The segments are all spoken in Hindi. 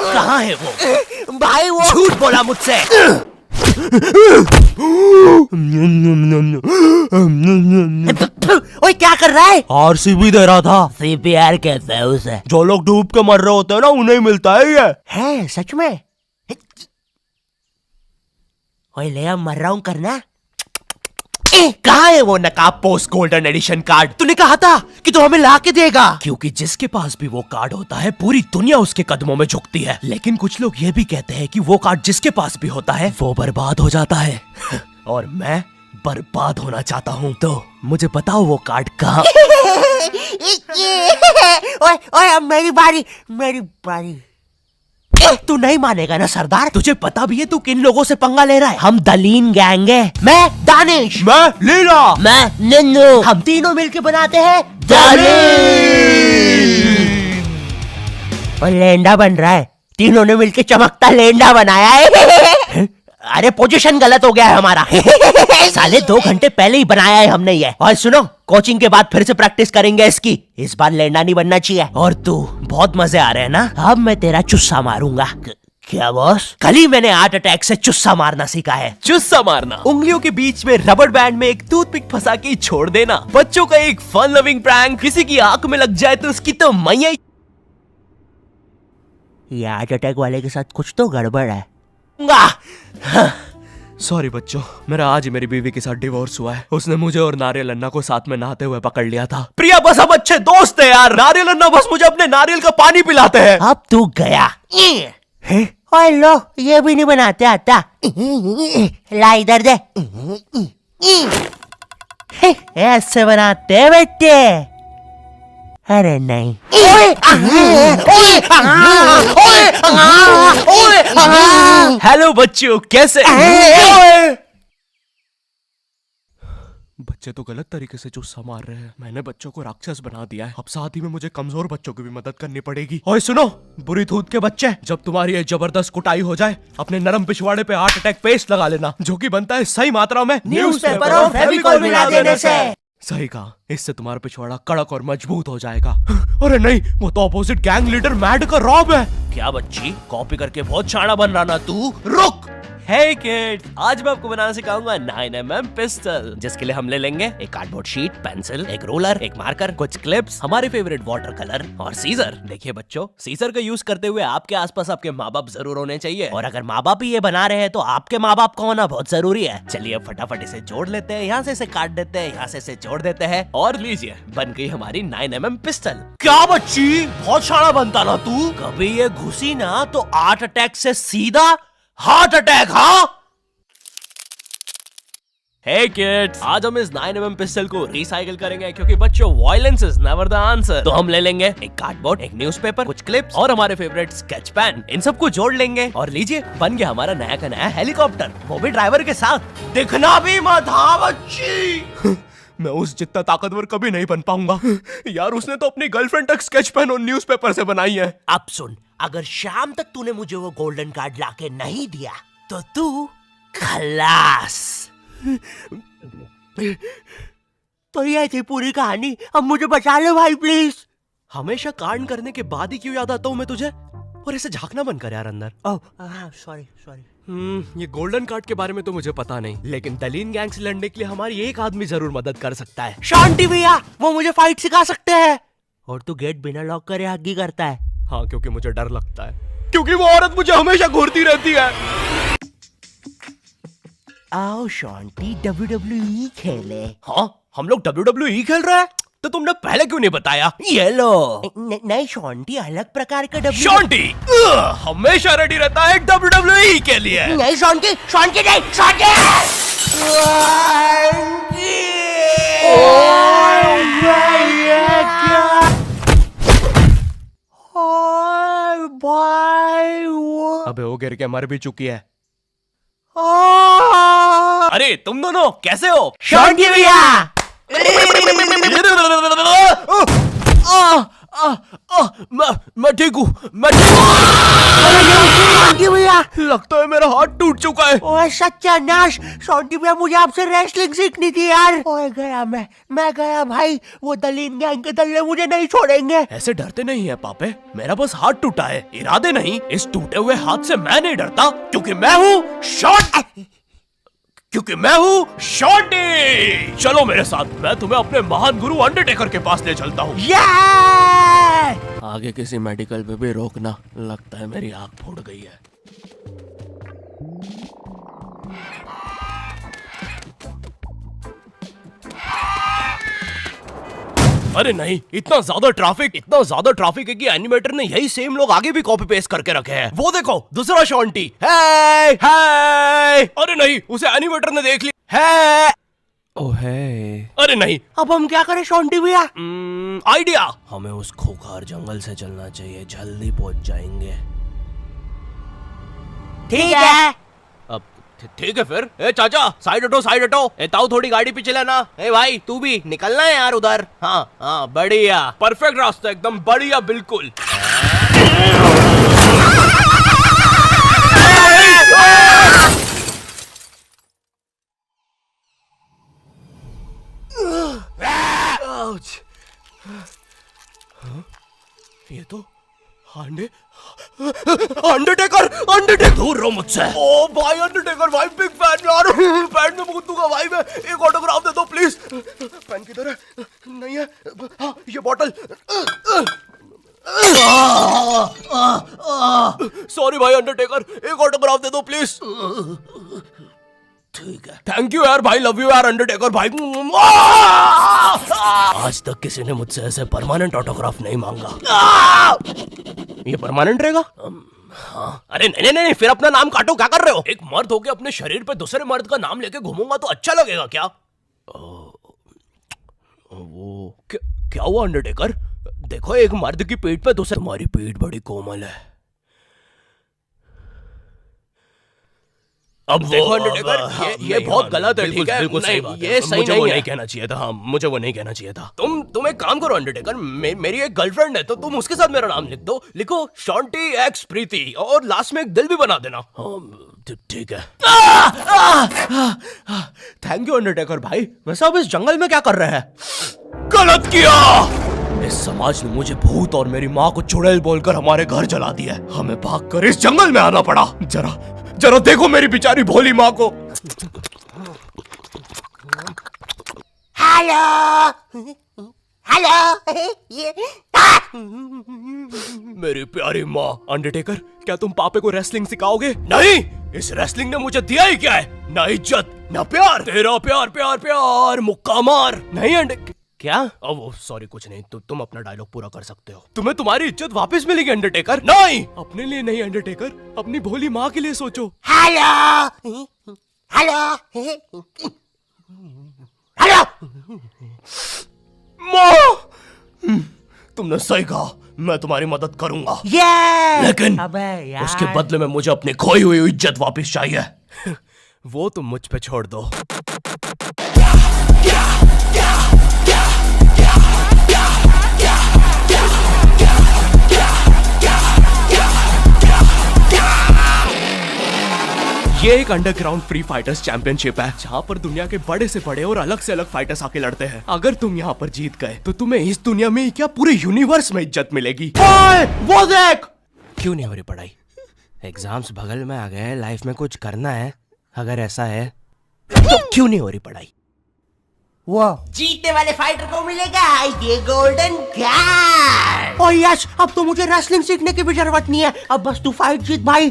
कहाँ है वो? भाई वो झूठ बोला मुझसे। ओए क्या कर रहा है? आरसीबी दे रहा था। सीपीआर कहते हैं उसे। जो लोग डूब के मर रहे होते हैं ना, उन्हें मिलता है ये। है सच में? ओए ले अब मर रहा हूँ करना। कहाँ है वो नकाब पोस्ट गोल्डन एडिशन कार्ड? तूने कहा था कि तू हमें ला के देगा। क्योंकि जिसके पास भी वो कार्ड होता है, पूरी दुनिया उसके कदमों में झुकती है। लेकिन कुछ लोग ये भी कहते हैं कि वो कार्ड जिसके पास भी होता है, वो बर्बाद हो जाता है। और मैं बर्बाद होना चाहता हूँ, तो मुझे बताओ वो कार्ड कहाँ? ओए ओए अब मेरी बारी। तू नहीं मानेगा ना सरदार? तुझे पता भी है तू किन लोगों से पंगा ले रहा है? हम दलीन गैंग है। मैं दानिश, मैं लीला, मैं नन्नू, हम तीनों मिलके बनाते हैं और लेंडा बन रहा है। तीनों ने मिलके चमकता लेंडा बनाया है। अरे पोजीशन गलत हो गया है हमारा। साले 2 घंटे पहले ही बनाया है हमने ये। और सुनो, कोचिंग के बाद फिर से प्रैक्टिस करेंगे इसकी। इस बार लेंडा नहीं बनना चाहिए। और तू बहुत मजे आ रहे हैं ना? अब मैं तेरा चुस्सा मारूंगा। क्या बॉस? कल ही मैंने हार्ट अटैक से चुस्सा मारना सीखा है। चुस्सा मारना उंगलियों के बीच में रबर बैंड में एक टूथपिक फंसा के छोड़ देना। बच्चों का एक फन लविंग प्रैंक। किसी की आंख में लग जाए तो उसकी तो मैया। ये हार्ट अटैक वाले के साथ कुछ तो गड़बड़ है। सॉरी बच्चों, मेरा आज ही मेरी बीवी के साथ डिवोर्स हुआ है। उसने मुझे और नारियल अन्ना को साथ में नहाते हुए पकड़ लिया था। प्रिया बस हम अच्छे दोस्त हैं यार। नारियल अन्ना बस मुझे अपने नारियल का पानी पिलाते हैं। अब तू गया। ओए लो, ये भी नहीं बनाते आता। ला इधर दे। ऐसे बनाते हैं बेटे। अरे नहीं। हेलो बच्चों, कैसे? बच्चे तो गलत तरीके से चुस्सा मार रहे हैं। मैंने बच्चों को राक्षस बना दिया है। अब साथ ही में मुझे कमजोर बच्चों की भी मदद करनी पड़ेगी। ओए सुनो, बुरी धूत के बच्चे, जब तुम्हारी ये जबरदस्त कुटाई हो जाए, अपने नरम पिछवाड़े पे हार्ट अटैक पेस्ट लगा लेना, जो कि बनता है सही मात्रा में न्यूज़पेपर और फेविकोल मिला देने से। सही कहा, इससे तुम्हारा पिछवाड़ा कड़क और मजबूत हो जाएगा। अरे नहीं, वो तो अपोजिट गैंग लीडर मैड का रॉब है। क्या बच्ची, कॉपी करके बहुत शाना बन रहा ना तू? रुक। हे किड, आज मैं आपको बनाना सिखाऊंगा 9mm पिस्टल, जिसके लिए हम ले लेंगे एक कार्डबोर्ड शीट, पेंसिल, एक रोलर, एक मार्कर, कुछ क्लिप्स, हमारे फेवरेट वाटर कलर और सीजर। देखिए बच्चों, सीजर का यूज करते हुए आपके आसपास आपके माँ बाप जरूर होने चाहिए। और अगर माँ बाप ही ये बना रहे हैं तो आपके माँ बाप का होना बहुत जरूरी है। चलिए अब फटाफट इसे जोड़ लेते हैं। यहाँ से इसे काट देते हैं, यहाँ से इसे जोड़ देते हैं और लीजिए, बन गई हमारी 9mm पिस्टल। क्या बच्ची, बहुत शाना बनता ना तू? कभी ये घुसी ना तो हार्ट अटैक से सीधा हार्ट अटैक। हाँ हे किड्स, आज हम इस 9mm पिस्टल को रिसाइकिल करेंगे, क्योंकि बच्चों violence is never the answer. तो हम ले लेंगे एक कार्डबोर्ड, एक न्यूज़पेपर, कुछ क्लिप्स और हमारे फेवरेट स्केच पेन। इन सबको जोड़ लेंगे और लीजिए, बन गया हमारा नया का नया हेलीकॉप्टर, वो भी ड्राइवर के साथ। दिखना भी मत। हाँ बच्ची। मैं उस जितना ताकतवर कभी नहीं बन पाऊंगा यार। उसने तो अपनी गर्लफ्रेंड तक स्केच पेन और न्यूज़पेपर से बनाई है। अब सुन, अगर शाम तक तूने मुझे वो गोल्डन कार्ड लाके नहीं दिया तो तू खलास। तो ये थी पूरी कहानी। अब मुझे बचा लो भाई प्लीज। हमेशा कांड करने के बाद ही क्यों याद आता हूँ मैं तुझे? और ऐसे झांकना बंद कर यार अंदर। Oh sorry. ये गोल्डन कार्ड के बारे में तो मुझे पता नहीं, लेकिन दलीन गैंग से लड़ने के लिए हमारी एक आदमी जरूर मदद कर सकता है। शांति भैया, वो मुझे फाइट सिखा सकते हैं। और तू गेट बिना लॉक करे हग्गी करता है। हाँ, क्योंकि मुझे डर लगता है, क्योंकि वो औरत मुझे हमेशा घूरती रहती है। आओ शांति, WWE खेले। हाँ, हम लोग WWE खेल रहे हैं? तो तुमने पहले क्यों नहीं बताया? ये लो। नहीं शांति, अलग प्रकार का WWE। शांति हमेशा रेडी रहता है WWE के लिए। नहीं शांति नहीं शांति। अबे वो गिर के मर भी चुकी है। अरे तुम दोनों कैसे हो? शांति भैया। मैं ठीक हूँ, मैं शॉन्टी भैया, लगता है मेरा हाथ टूट चुका है। ओए सत्यानाश, शॉन्टी भैया मुझे आपसे रेसलिंग सीखनी थी यार। ओए गया मैं गया भाई, वो दलीन गैंग के दल्ले मुझे नहीं छोड़ेंगे। ऐसे डरते नहीं है पापे, मेरा बस हाथ टूटा है, इरादे नहीं। इस टूटे हुए हाथ से मैं नहीं डरता, क्योंकि मैं हूँ शॉन्टी। चलो मेरे साथ, मैं तुम्हें अपने महान गुरु अंडरटेकर के पास ले चलता हूँ। आगे किसी मेडिकल पे भी रोकना, लगता है मेरी आंख फूट गई है। अरे नहीं, इतना ज्यादा ट्रैफिक है कि एनिमेटर ने यही सेम लोग आगे भी कॉपी पेस्ट करके रखे हैं। वो देखो, दूसरा शॉन्टी। हे अरे नहीं, उसे एनिमेटर ने देख लिया है। ओह है, अरे नहीं, अब हम क्या करें शॉन्टी भैया? आइडिया, हमें उस खूंखार जंगल से चलना चाहिए, जल्दी पहुंच जाएंगे। ठीक है। अब ठीक है फिर। ए चाचा, साइड हटो। ए ताऊ, थोड़ी गाड़ी पीछे लेना। ए भाई, तू भी निकलना है यार उधर। हाँ, बढ़िया, परफेक्ट रास्ता, एकदम बढ़िया, बिल्कुल। ये तो अंडरटेकर दूर रहो मुझसे। ओ भाई अंडरटेकर भाई, बिग फैन यार, पैन में बहुत दूंगा भाई मैं। एक ऑटोग्राफ दे दो प्लीज। पैन किधर है? नहीं है। हाँ, ये बॉटल। सॉरी भाई अंडरटेकर, एक ऑटोग्राफ दे दो प्लीज। ठीक है, थैंक यू यार भाई, लव यू यार अंडरटेकर भाई। आज तक किसी ने मुझसे ऐसे परमानेंट ऑटोग्राफ नहीं मांगा। ये परमानेंट रहेगा? हाँ। अरे नहीं, फिर अपना नाम काटो, क्या कर रहे हो? एक मर्द होके अपने शरीर पे दूसरे मर्द का नाम लेके घूमूंगा तो अच्छा लगेगा क्या? वो क्या हुआ अंडरटेकर? देखो, एक मर्द की पीठ पे दूसरे। तुम्हारी पीठ बड़ी कोमल है। अब देखो अंडरटेकर, ये बहुत गलत है, ठीक है? बिल्कुल सही बात है। ये सही नहीं है। नहीं कहना चाहिए था। हाँ, मुझे वो नहीं कहना चाहिए था। तुम एक काम करो अंडरटेकर, मेरी एक गर्लफ्रेंड है, तो तुम उसके साथ मेरा नाम लिख दो। लिखो शॉन्टी एक्स प्रीति, और लास्ट में एक दिल भी बना देना। ठीक है। थैंक यू अंडरटेकर भाई। वैसे अब इस जंगल में क्या कर रहे हैं? गलत किया। इस समाज ने मुझे भूत और मेरी माँ को चुड़ैल बोलकर हमारे घर जला दिया। हमें भागकर इस जंगल में आना पड़ा। जरा देखो मेरी बेचारी भोली माँ को। हेलो। मेरी प्यारी माँ। अंडरटेकर, क्या तुम पापे को रेसलिंग सिखाओगे? नहीं, इस रेसलिंग ने मुझे दिया ही क्या है? ना इज्जत, ना प्यार। तेरा प्यार मुक्का मार। नहीं क्या? वो सॉरी, कुछ नहीं। तुम अपना डायलॉग पूरा कर सकते हो। तुम्हें तुम्हारी इज्जत वापस मिलेगी अंडरटेकर। नहीं, अपने लिए नहीं अंडरटेकर, अपनी भोली माँ के लिए सोचो। हेलो। माँ, तुमने सही कहा, मैं तुम्हारी मदद करूंगा। लेकिन उसके बदले में मुझे अपनी खोई हुई इज्जत वापस चाहिए। वो तुम मुझ पे छोड़ दो। ये एक अंडरग्राउंड फ्री फाइटर्स चैंपियनशिप है, जहाँ पर दुनिया के बड़े से बड़े और अलग से अलग फाइटर्स आके लड़ते हैं। अगर तुम यहाँ पर जीत गए तो तुम्हें इस दुनिया में क्या, पूरे यूनिवर्स में इज्जत मिलेगी। वो देख। क्यों नहीं हो रही पढ़ाई? एग्जाम्स बगल में आ गए, लाइफ में कुछ करना है। अगर ऐसा है तो क्यों नहीं हो रही पढ़ाई? वो जीतने वाले फाइटर को मिलेगा ये गोल्डन कार्ड। ओह यस, अब तो मुझे रेसलिंग सीखने की भी जरूरत नहीं है। अब बस तू फाइट जीत भाई।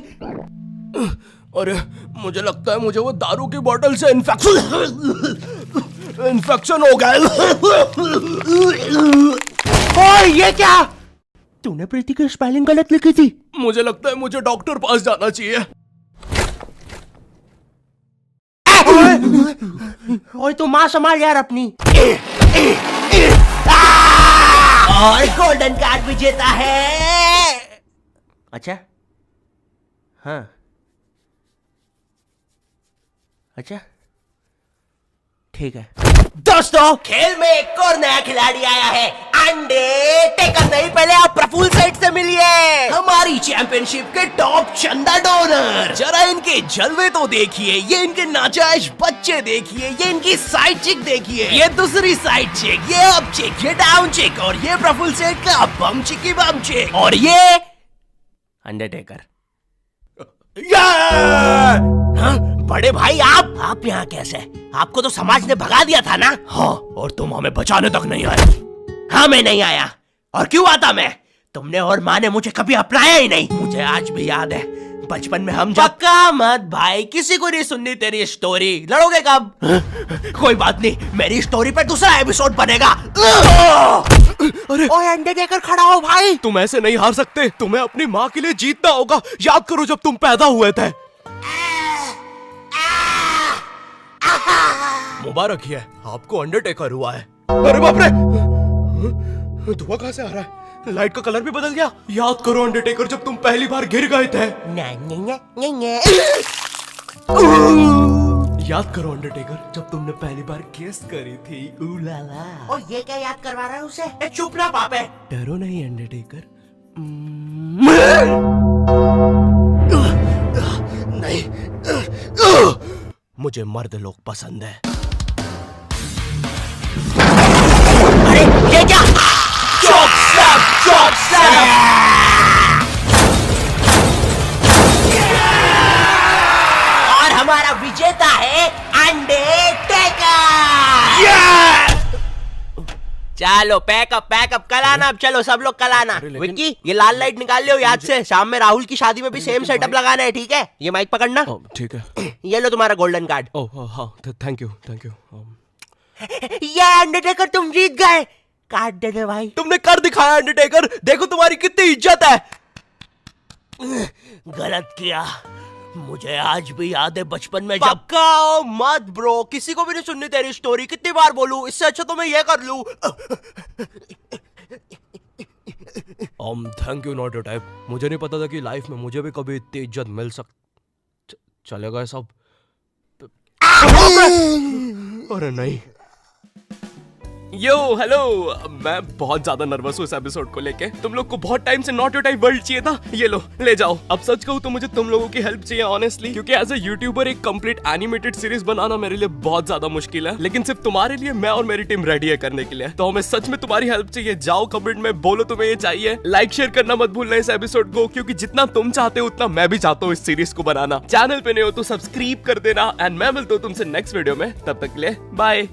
अरे मुझे लगता है मुझे वो दारू की बोतल से इन्फेक्शन हो गया। ओए ये क्या? तूने प्रीति की स्पेलिंग गलत लिखी थी। मुझे लगता है मुझे डॉक्टर पास जाना चाहिए। ओए तू माँ संभाल यार अपनी। और गोल्डन कार्ड विजेता है। अच्छा, हाँ, अच्छा, ठीक है। दोस्तों, खेल में एक और नया खिलाड़ी आया है। अंडरटेकर नहीं, भाई पहले आप प्रफुल्ल सेठ से मिलिए, हमारी चैंपियनशिप के टॉप चंदा डोनर। जरा इनके जलवे तो देखिए, ये इनके नाजायज बच्चे देखिए, ये इनकी साइड चिक देखिए, ये दूसरी साइड चिक, ये अप चिक, ये डाउन चिक, और ये प्रफुल्ल सेठ का बम चिकी बम चिक, और ये अंडरटेकर। हाँ? बड़े भाई आप यहाँ कैसे? आपको तो समाज ने भगा दिया था ना? हाँ, और तुम हमें बचाने तक नहीं आए। हाँ, मैं नहीं आया। और क्यों आता मैं? तुमने और माँ ने मुझे कभी अपनाया ही नहीं। मुझे आज भी याद है, बचपन में हम पक्का मत भाई, किसी को नहीं सुननी तेरी स्टोरी। लड़ोगे कब? कोई बात नहीं, मेरी स्टोरी पर दूसरा एपिसोड बनेगा। अरे ओए अंडरटेकर खड़ा हो भाई। तुम ऐसे नहीं हार सकते, तुम्हें अपनी माँ के लिए जीतना होगा। याद करो जब तुम पैदा हुए थे। मुबारक है, आपको अंडरटेकर हुआ है। अरे बाप रे, धुआं कहां से आ रहा है? लाइट का कलर भी बदल गया। याद करो अंडरटेकर, जब तुम पहली बार गिर गए थे। याद करो अंडरटेकर, जब तुमने पहली बार किस करी थी। उलाला। और ये क्या याद करवा रहा है उसे? चुप ना पापे। डरो नहीं अंडरटेकर। नहीं, मुझे मर्द लोग पसंद है। अरे ये क्या? चौक और हमारा विजेता है अंडरटेकर। चलो पैकअप कल आना। अब चलो सब लोग कल आना। विक्की, ये लाल लाइट निकाल लियो याद से। शाम में राहुल की शादी में भी सेम सेटअप लगाना है, ठीक है? ये माइक पकड़ना। ठीक है। ये लो तुम्हारा गोल्डन कार्ड। ओह हाँ, थैंक यू। ये अंडरटेकर तुम जीत गए। कार्ड दे दे भाई। तुमने कर दिखाया अंडरटेकर, देखो तुम्हारी कितनी इज्जत है। गलत किया, मुझे आज भी याद है बचपन में जब। पक्का मत ब्रो, किसी को भी नहीं सुननी तेरी स्टोरी। कितनी बार बोलूं? इससे अच्छा तो मैं ये कर लूं। Thank you not your type. मुझे नहीं पता था कि लाइफ में मुझे भी कभी इतनी इज्जत मिल चलेगा सब। अरे नहीं। यो हेलो, मैं बहुत ज्यादा नर्वस हूँ इस एपिसोड को लेके। तुम लोग को बहुत टाइम से नॉट योर टाइप वर्ल्ड चाहिए था। ये लो, ले जाओ। अब सच कहूँ तो मुझे तुम लोगों की हेल्प चाहिए ऑनेस्टली, क्योंकि एज ए यूट्यूबर एक कंप्लीट एनिमेटेड सीरीज बनाना मेरे लिए बहुत ज्यादा मुश्किल है। लेकिन सिर्फ तुम्हारे लिए मैं और मेरी टीम रेडी है करने के लिए। तो हमें सच में तुम्हारी हेल्प चाहिए। जाओ कमेंट में बोलो तुम्हें ये चाहिए। लाइक शेयर करना मत भूलना इस एपिसोड को, क्योंकि जितना तुम चाहते हो उतना मैं भी चाहता हूँ इस सीरीज को बनाना। चैनल पे नहीं हो तो सब्सक्राइब कर देना। एंड मैं मिलता हूँ तुमसे नेक्स्ट वीडियो में। तब तक के लिए बाय।